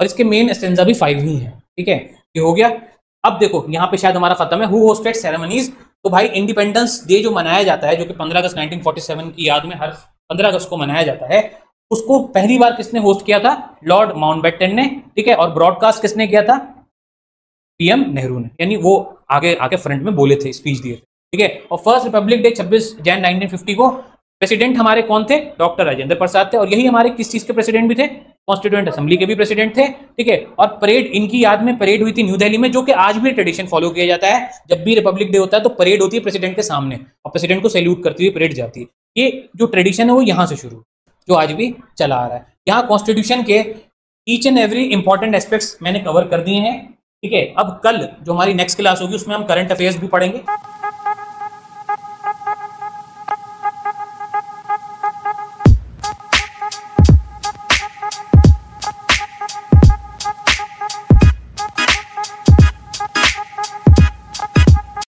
और इसके मेन स्टेंजा भी 5 ही हैं, ठीक है। ये हो गया। अब देखो यहाँ पे शायद हमारा खत्म है। Who hosted ceremonies? तो भाई इंडिपेंडेंस डे जो मनाया जाता है, जो कि 15 अगस्त 1947 की याद में हर 15 अगस्त को मनाया जाता है, उसको पहली बार किसने होस्ट किया था? लॉर्ड माउंटबेटन ने, ठीक है। और ब्रॉडकास्ट किसने किया था? पीएम नेहरू ने, यानी वो आगे आके फ्रंट में बोले थे, स्पीच दिए थे, ठीक है। और फर्स्ट रिपब्लिक डे 26 जनवरी 1950 को प्रेसिडेंट हमारे कौन थे? डॉक्टर राजेंद्र प्रसाद थे। और यही हमारे किस चीज के प्रेसिडेंट भी थे? कॉन्स्टिट्यूएंट असेंबली के भी प्रेसिडेंट थे, ठीक है। और परेड इनकी याद में परेड हुई थी न्यू दिल्ली में, जो कि आज भी ट्रेडिशन फॉलो किया जाता है। जब भी रिपब्लिक डे होता है तो परेड होती है प्रेसिडेंट के सामने, और प्रेसिडेंट को सैल्यूट करती हुई परेड जाती है। ये जो ट्रेडिशन है वो यहाँ से शुरू, जो आज भी चला आ रहा है। यहाँ कॉन्स्टिट्यूशन के each and every important aspects मैंने कवर कर दिए हैं, ठीक है। अब कल जो हमारी नेक्स्ट क्लास होगी उसमें हम करंट अफेयर्स भी पढ़ेंगे।